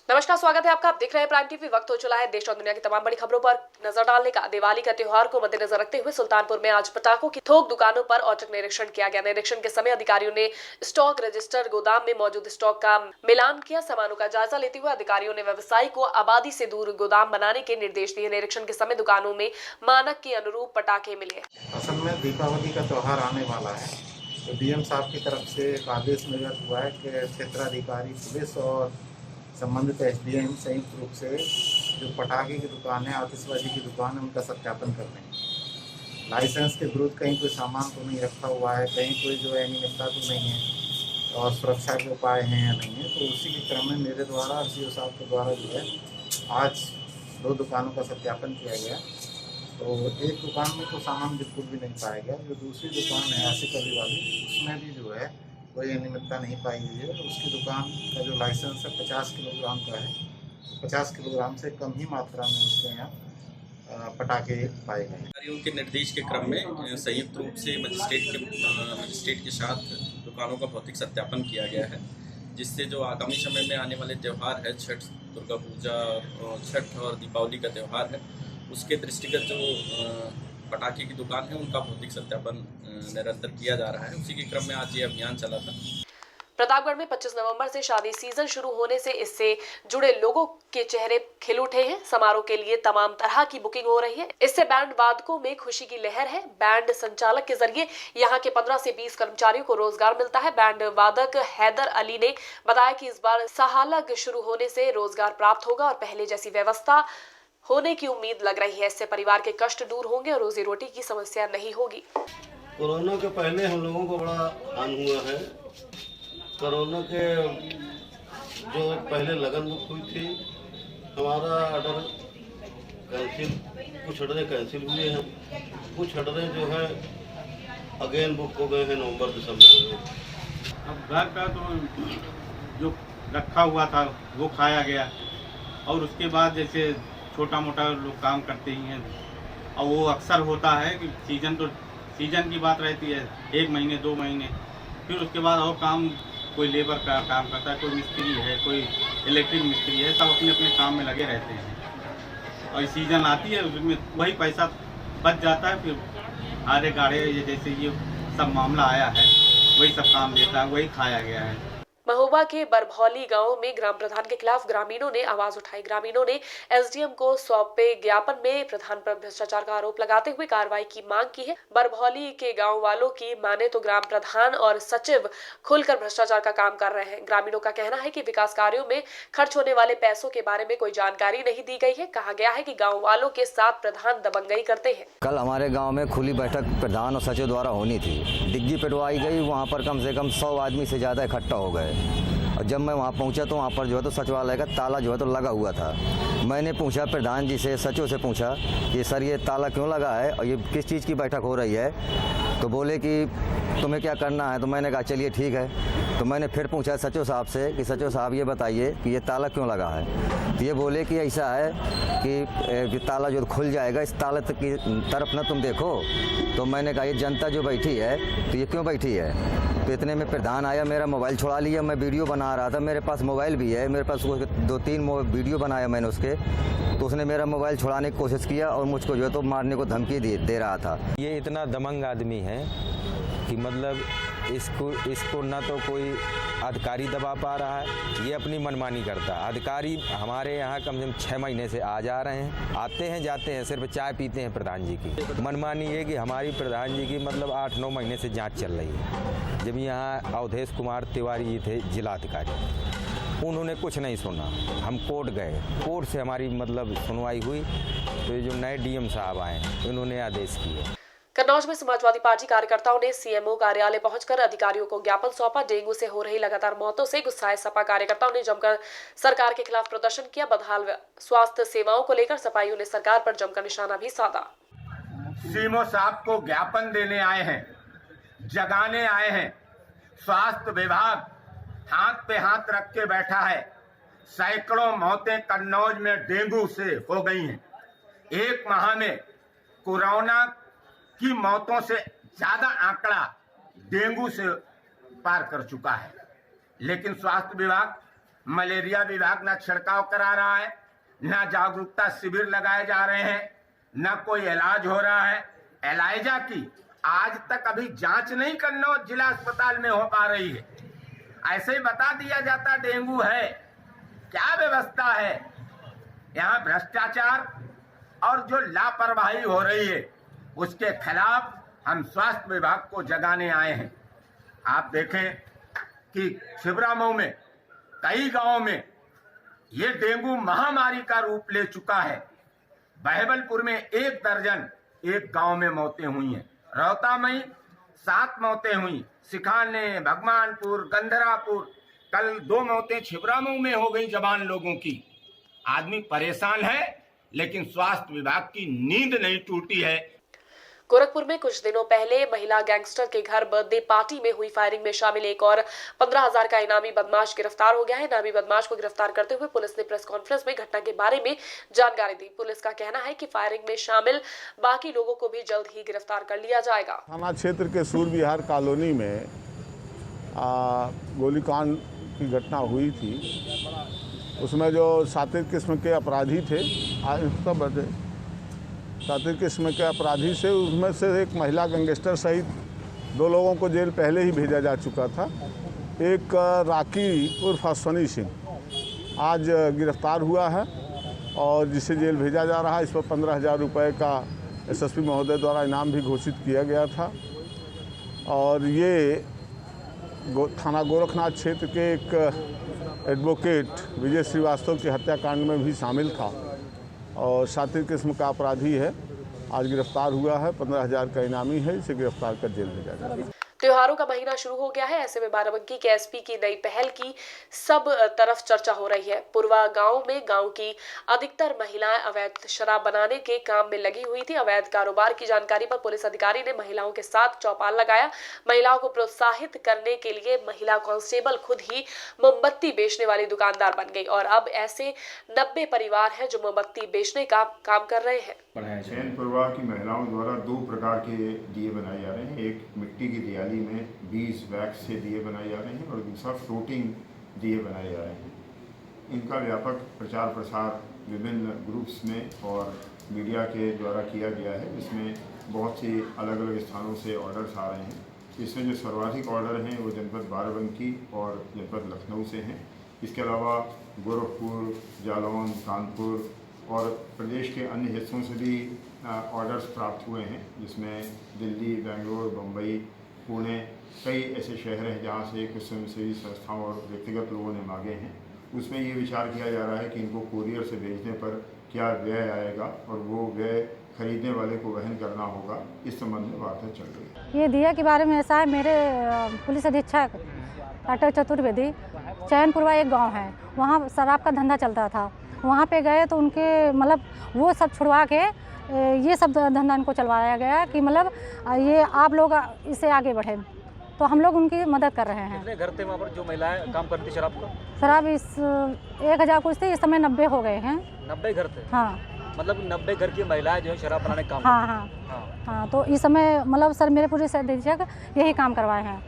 नमस्कार, स्वागत है आपका। आप देख रहे हैं प्राइम टीवी। वक्त हो चला है देश और दुनिया की तमाम बड़ी खबरों पर नजर डालने का। दिवाली का त्योहार को मद्देनजर रखते हुए सुल्तानपुर में आज पटाखों की थोक दुकानों पर औचक निरीक्षण किया गया। निरीक्षण के समय अधिकारियों ने स्टॉक रजिस्टर गोदाम में मौजूद स्टॉक का मिलान किया। सामानों का जायजा लेते हुए अधिकारियों ने व्यवसायी को आबादी से दूर गोदाम बनाने के निर्देश दिए। निरीक्षण के समय दुकानों में मानक के अनुरूप पटाखे मिले। असल में दीपावली का त्यौहार आने वाला है, तो डीएम साहब की तरफ से एक आदेश निर्गत हुआ है कि क्षेत्राधिकारी पुलिस और संबंधित एसडीएम संयुक्त रूप से जो पटाखे की दुकान है, आतिशबाजी की दुकान है, उनका सत्यापन कर रहे हैं। लाइसेंस के विरुद्ध कहीं कोई सामान तो नहीं रखा हुआ है, कहीं कोई जो है अनियमितता तो नहीं है और सुरक्षा के उपाय हैं या नहीं है। तो उसी के क्रम में मेरे द्वारा RCO साहब के द्वारा जो है आज 2 दुकानों का सत्यापन किया गया। तो एक दुकान में तो सामान बिल्कुल भी नहीं पाया गया। जो दूसरी दुकान है आसिफ अली वाली, उसमें भी जो है कोई अनियमितता नहीं पाई गई है। उसकी दुकान का जो लाइसेंस है 50 किलोग्राम का है, 50 किलोग्राम से कम ही मात्रा में उसके यहाँ पटाखे पाए गए। अधिकारियों के निर्देश के क्रम में संयुक्त रूप से मजिस्ट्रेट के साथ दुकानों का भौतिक सत्यापन किया गया है, जिससे जो आगामी समय में आने वाले त्यौहार है, छठ, दुर्गा पूजा, छठ और दीपावली का त्यौहार है, उसके दृष्टिगत जो पटाखे की दुकान है उनका भौतिक सत्यापन निरंतर किया जा रहा है। उसी के क्रम में आज ये अभियान चला था। प्रतापगढ़ में 25 नवंबर से शादी सीजन शुरू होने से इससे जुड़े लोगों के चेहरे खिल उठे हैं। समारोह के लिए तमाम तरह की बुकिंग हो रही है। इससे बैंड वादकों में खुशी की लहर है। बैंड संचालक के जरिए यहां के 15 से 20 कर्मचारियों को रोजगार मिलता है। बैंड वादक हैदर अली ने बताया कि इस बार सहालग शुरू होने से रोजगार प्राप्त होगा और पहले जैसी व्यवस्था होने की उम्मीद लग रही है। इससे परिवार के कष्ट दूर होंगे और रोजी रोटी की समस्या नहीं होगी। कोरोना के पहले हम लोगों को बड़ा हानि हुआ है। कोरोना के जो पहले लगन बुक हुई थी, हमारा ऑर्डर कैंसिल, कुछ ऑर्डरें कैंसिल हुए हैं, कुछ ऑर्डरें जो है अगेन बुक हो गए हैं नवंबर दिसंबर में। अब घर का तो जो रखा हुआ था वो खाया गया और उसके बाद जैसे छोटा मोटा लोग काम करते ही हैं और वो अक्सर होता है कि सीजन की बात रहती है, 1 महीने 2 महीने, फिर उसके बाद और काम, कोई लेबर का काम करता है, कोई मिस्त्री है, कोई इलेक्ट्रिक मिस्त्री है, सब अपने अपने काम में लगे रहते हैं और सीजन आती है उसमें वही पैसा बच जाता है। फिर आड़े गाड़े जैसे ये सब मामला आया है, वही सब काम देता है, वही खाया गया है। महोबा के बरभौली गांव में ग्राम प्रधान के खिलाफ ग्रामीणों ने आवाज उठाई। ग्रामीणों ने एसडीएम को सौंपे ज्ञापन में प्रधान पर भ्रष्टाचार का आरोप लगाते हुए कार्रवाई की मांग की है। बरभौली के गांव वालों की माने तो ग्राम प्रधान और सचिव खुलकर भ्रष्टाचार का काम कर रहे हैं। ग्रामीणों का कहना है कि विकास कार्यों में खर्च होने वाले पैसों के बारे में कोई जानकारी नहीं दी गई है। कहा गया है कि गाँव वालों के साथ प्रधान दबंगई करते हैं। कल हमारे गाँव में खुली बैठक प्रधान और सचिव द्वारा होनी थी। डिग्गी पिटवाई गई, वहाँ पर कम से कम 100 आदमी से ज़्यादा इकट्ठा हो गए और जब मैं वहाँ पहुँचा तो वहाँ पर जो है तो सचिवालय का ताला जो है तो लगा हुआ था। मैंने पूछा प्रधान जी से, सचिव से पूछा कि सर ये ताला क्यों लगा है और ये किस चीज़ की बैठक हो रही है, तो बोले कि तुम्हें क्या करना है। तो मैंने कहा चलिए ठीक है। तो मैंने फिर पूछा सचिव साहब से कि सचिव साहब ये बताइए कि ये ताला क्यों लगा है। तो ये बोले कि ऐसा है कि ताला जो खुल जाएगा, इस ताले की तरफ ना तुम देखो। तो मैंने कहा ये जनता जो बैठी है तो ये क्यों बैठी है। तो इतने में प्रधान आया, मेरा मोबाइल छुड़ा लिया। मैं वीडियो बना रहा था, मेरे पास मोबाइल भी है, मेरे पास 2-3 वीडियो बनाया मैंने उसके। तो उसने मेरा मोबाइल छुड़ाने की कोशिश किया और मुझको जो है तो मारने को धमकी दे रहा था। ये इतना दबंग आदमी है कि मतलब इसको ना तो कोई अधिकारी दबा पा रहा है, ये अपनी मनमानी करता है। अधिकारी हमारे यहाँ कम से कम 6 महीने से आ जा रहे हैं, आते हैं जाते हैं, सिर्फ चाय पीते हैं प्रधान जी की। मनमानी ये कि हमारी प्रधान जी की मतलब 8-9 महीने से जांच चल रही है। जब यहाँ अवधेश कुमार तिवारी जी थे जिलाधिकारी, उन्होंने कुछ नहीं सुना। हम कोर्ट गए, कोर्ट से हमारी मतलब सुनवाई हुई, तो ये जो नए डीएम साहब आए इन्होंने आदेश किए। कन्नौज में समाजवादी पार्टी कार्यकर्ताओं ने सीएमओ कार्यालय पहुंचकर अधिकारियों को ज्ञापन सौंपा। डेंगू से हो रही लगातार मौतों से गुस्साए सपा कार्यकर्ताओं ने जमकर सरकार के खिलाफ प्रदर्शन किया। बदहाल स्वास्थ्य सेवाओं को लेकर सपाइयों ने सरकार पर जमकर निशाना भी साधा। सीएमओ साहब को ज्ञापन देने आए हैं, जगाने आए हैं। स्वास्थ्य विभाग हाथ पे हाथ रख के बैठा है। सैकड़ों मौतें कन्नौज में डेंगू से हो गई हैं। 1 माह में कोरोना की मौतों से ज्यादा आंकड़ा डेंगू से पार कर चुका है। लेकिन स्वास्थ्य विभाग मलेरिया विभाग न छिड़काव करा रहा है, न जागरूकता शिविर लगाए जा रहे हैं, न कोई इलाज हो रहा है। एलाइजा की आज तक अभी जांच नहीं करना जिला अस्पताल में हो पा रही है। ऐसे ही बता दिया जाता डेंगू है। क्या व्यवस्था है यहाँ? भ्रष्टाचार और जो लापरवाही हो रही है उसके खिलाफ हम स्वास्थ्य विभाग को जगाने आए हैं। आप देखें कि छिबरामऊ में कई गांवों में ये डेंगू महामारी का रूप ले चुका है। बहबलपुर में 1 दर्जन एक गांव में मौतें हुई हैं। रौता में 7 मौतें हुई, सिखाने, भगवानपुर, गंधरापुर, कल 2 मौतें छिबरामऊ में हो गई जवान लोगों की। आदमी परेशान है, लेकिन स्वास्थ्य विभाग की नींद नहीं टूटी है। गोरखपुर में कुछ दिनों पहले महिला गैंगस्टर के घर बर्थडे पार्टी में हुई फायरिंग में शामिल एक और 15,000 का इनामी बदमाश गिरफ्तार हो गया है। इनामी बदमाश को गिरफ्तार करते हुए पुलिस ने प्रेस कॉन्फ्रेंस में घटना के बारे में जानकारी दी। पुलिस का कहना है कि फायरिंग में शामिल बाकी लोगों को भी जल्द ही गिरफ्तार कर लिया जाएगा। थाना क्षेत्र के सूरविहार कॉलोनी में गोलीकांड की घटना हुई थी। उसमें जो सातिर किस्म के अपराधी थे, सातिर किस्म के अपराधी से उसमें से एक महिला गैंगस्टर सहित 2 लोगों को जेल पहले ही भेजा जा चुका था। एक राकी उर्फ अश्वनी सिंह आज गिरफ्तार हुआ है और जिसे जेल भेजा जा रहा है। इस पर 15,000 रुपये का एसएसपी महोदय द्वारा इनाम भी घोषित किया गया था। और ये थाना गोरखनाथ क्षेत्र के एक एडवोकेट विजय श्रीवास्तव की हत्याकांड में भी शामिल था और सातिर किस्म का अपराधी है। आज गिरफ्तार हुआ है, 15,000 का इनामी है। इसे गिरफ्तार कर जेल भेजा जाएगा। त्योहारों का महीना शुरू हो गया है। ऐसे में बाराबंकी के एसपी की नई पहल की सब तरफ चर्चा हो रही है। पुरवा गांव में गांव की अधिकतर महिलाएं अवैध शराब बनाने के काम में लगी हुई थी। अवैध कारोबार की जानकारी पर पुलिस अधिकारी ने महिलाओं के साथ चौपाल लगाया। महिलाओं को प्रोत्साहित करने के लिए महिला कांस्टेबल खुद ही मोमबत्ती बेचने वाली दुकानदार बन गई और अब ऐसे 90 परिवार हैं जो मोमबत्ती बेचने का काम कर रहे हैं। चैनपुरवा की महिलाओं द्वारा 2 प्रकार के दिए बनाए जा रहे हैं। एक मिट्टी की दियाली में 20 वैक्स से दिए बनाए जा रहे हैं और दूसरा फ्लोटिंग दिए बनाए जा रहे हैं। इनका व्यापक प्रचार प्रसार विभिन्न ग्रुप्स में और मीडिया के द्वारा किया गया है। इसमें बहुत सी अलग अलग स्थानों से ऑर्डर्स आ रहे हैं। इसमें जो सर्वाधिक ऑर्डर हैं वो जनपद बाराबंकी और जनपद लखनऊ से हैं। इसके अलावा गोरखपुर, जालौन, कानपुर और प्रदेश के अन्य हिस्सों से भी ऑर्डर्स प्राप्त हुए हैं, जिसमें दिल्ली, बेंगलोर, बम्बई, पुणे, कई ऐसे शहर हैं जहां से कुछ स्वयंसेवी संस्थाओं और व्यक्तिगत लोगों ने मांगे हैं। उसमें ये विचार किया जा रहा है कि इनको कोरियर से भेजने पर क्या व्यय आएगा और वो व्यय खरीदने वाले को वहन करना होगा। इस संबंध में वार्ता चल रही है। ये दिया के बारे में ऐसा है, मेरे पुलिस अधीक्षक अटल चतुर्वेदी, चैनपुरवा एक गाँव है, वहाँ शराब का धंधा चलता था। वहाँ पे गए तो उनके मतलब वो सब छुड़वा के ये सब धंधा इनको चलवाया गया कि मतलब ये आप लोग इससे आगे बढ़े, तो हम लोग उनकी मदद कर रहे हैं। कितने घर थे वहाँ पर जो महिलाएं काम करती शराब का? शराब इस 1000 कुछ थी, इस समय 90 हो गए हैं। 90 घर थे? हाँ, मतलब 90 घर की महिलाएं जो है शराब बनाने का काम हाँ हाँ हाँ हाँ। तो इस समय मतलब सर मेरे पुलिस अधीक्षक यही काम करवाए हैं,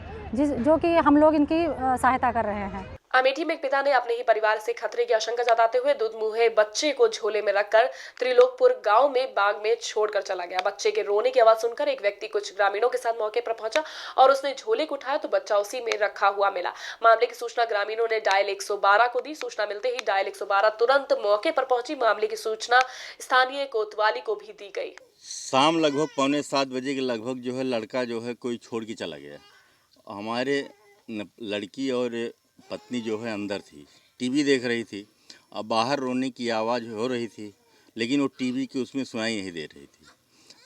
जो कि हम लोग इनकी सहायता कर रहे हैं। अमेठी में एक पिता ने अपने ही परिवार से खतरे की आशंका जताते हुए दुधमुहे बच्चे को झोले में रखकर त्रिलोकपुर गांव में बाग में छोड़कर चला गया। बच्चे के रोने की आवाज सुनकर एक व्यक्ति कुछ ग्रामीणों के साथ मौके पर पहुंचा और उसने झोले को उठाया तो बच्चा उसी में रखा हुआ मिला। मामले की सूचना ग्रामीणों ने डायल 112 को दी। सूचना मिलते ही डायल 112 तुरंत मौके पर पहुंची। मामले की सूचना स्थानीय कोतवाली को भी दी गई। शाम लगभग 6:45 बजे के लगभग जो है लड़का जो है कोई छोड़ के चला गया। हमारे लड़की और पत्नी जो है अंदर थी, टीवी देख रही थी। अब बाहर रोने की आवाज़ हो रही थी, लेकिन वो टीवी की उसमें सुनाई नहीं दे रही थी।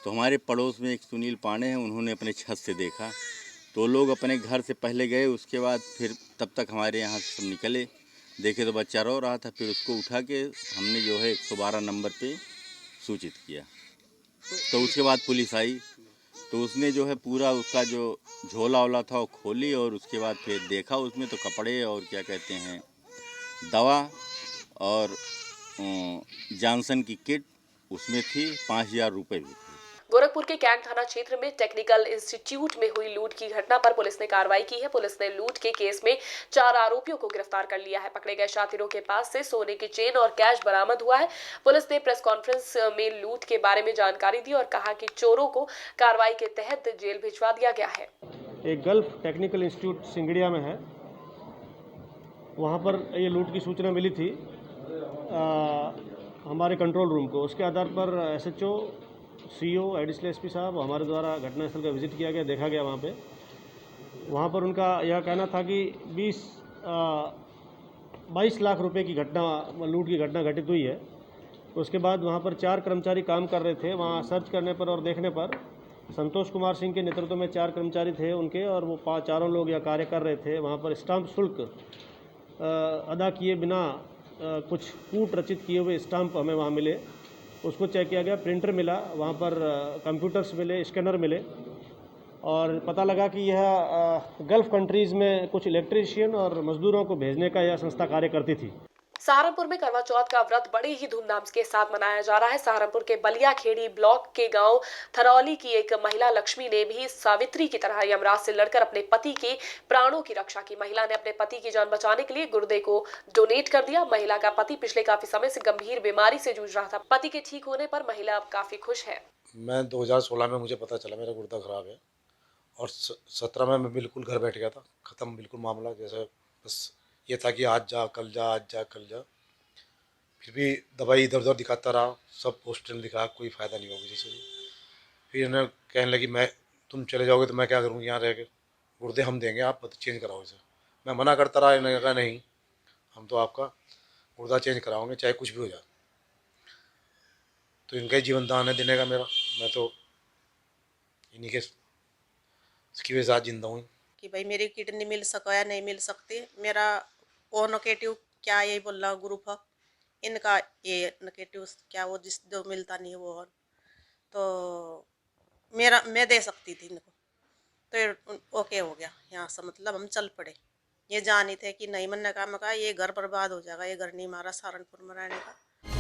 तो हमारे पड़ोस में एक सुनील पांडे हैं, उन्होंने अपने छत से देखा तो लोग अपने घर से पहले गए। उसके बाद फिर तब तक हमारे यहाँ से सब निकले, देखे तो बच्चा रो रहा था। फिर उसको उठा के हमने जो है 112 नंबर पे सूचित किया। तो उसके बाद पुलिस आई तो उसने जो है पूरा उसका जो झोला वोला था वो खोली और उसके बाद फिर देखा उसमें तो कपड़े और क्या कहते हैं दवा और जॉनसन की किट उसमें थी, 5,000 रुपये भी थे। गोरखपुर के कैंट थाना क्षेत्र में टेक्निकल इंस्टीट्यूट में हुई लूट की घटना पर पुलिस ने कार्रवाई की है। पुलिस ने लूट के केस में 4 आरोपियों को गिरफ्तार कर लिया है। पकड़े गए शातिरों के पास से सोने की चेन और कैश बरामद हुआ है। पुलिस ने प्रेस कॉन्फ्रेंस में लूट के बारे में जानकारी दी और कहा कि चोरों को कार्रवाई के तहत जेल भिजवा दिया गया है। एक गल्फ टेक्निकल इंस्टीट्यूट सिंगड़िया में है, वहाँ पर ये लूट की सूचना मिली थी हमारे कंट्रोल रूम को। उसके आधार पर SHO, CO, एडिशनल SP साहब हमारे द्वारा घटनास्थल का विजिट किया गया, देखा गया वहाँ पर उनका यह कहना था कि 22 लाख रुपए की घटना, लूट की घटना घटित हुई है। उसके बाद वहाँ पर 4 कर्मचारी काम कर रहे थे। वहाँ सर्च करने पर और देखने पर संतोष कुमार सिंह के नेतृत्व में 4 कर्मचारी थे उनके, और वो चारों लोग यह कार्य कर रहे थे। वहाँ पर स्टाम्प शुल्क अदा किए बिना कुछ कूट रचित किए हुए स्टाम्प हमें वहाँ मिले, उसको चेक किया गया। प्रिंटर मिला, वहाँ पर कंप्यूटर्स मिले, स्कैनर मिले, और पता लगा कि यह गल्फ कंट्रीज़ में कुछ इलेक्ट्रीशियन और मजदूरों को भेजने का यह संस्था कार्य करती थी। सहारनपुर में करवा चौथ का व्रत बड़े ही धूमधाम के साथ मनाया जा रहा है। सहारनपुर के बलिया खेड़ी ब्लॉक के गांव थरौली की एक महिला लक्ष्मी ने भी सावित्री की तरह यमराज से लड़कर अपने पति के प्राणों की रक्षा की। महिला ने अपने पति की जान बचाने के लिए गुर्दे को डोनेट कर दिया। महिला का पति पिछले काफी समय से गंभीर बीमारी से जूझ रहा था। पति के ठीक होने पर महिला अब काफी खुश है। मैं 2016 में मुझे पता चला मेरा गुर्दा खराब है, और 17 में मैं बिल्कुल घर बैठ गया था, ख़त्म बिल्कुल मामला। जैसे बस ये था कि आज जा कल जा, आज जा कल जा। फिर भी दवाई इधर उधर दिखाता रहा, सब पोस्टर दिखा, कोई फ़ायदा नहीं होगा जैसे। फिर इन्हें कहने लगी मैं तुम चले जाओगे तो मैं क्या करूँगी यहाँ रह के, गुर्दे हम देंगे, आप चेंज कराओ इसे। मैं मना करता रहा, इन्होंने कहा नहीं, हम तो आपका गुर्दा चेंज कराओगे चाहे कुछ भी हो जाए। तो इनका ही जीवन दान है देने का मेरा, मैं तो इन्हीं के इसकी वजह से आज जिंदा हूँ कि भाई मेरी किडनी मिल सको या नहीं मिल सकती। मेरा ओ नेगेटिव क्या यही बोल रहा ग्रुप है, इनका ये नेगेटिव क्या वो जिस जो मिलता नहीं वो, तो मेरा मैं दे सकती थी इनको, तो ओके हो गया यहाँ से। मतलब हम चल पड़े, ये जानी थे कि नहीं मन ने कहा, मैं कहा ये घर बर्बाद हो जाएगा, ये घर नहीं हमारा सहारनपुर में रहने का।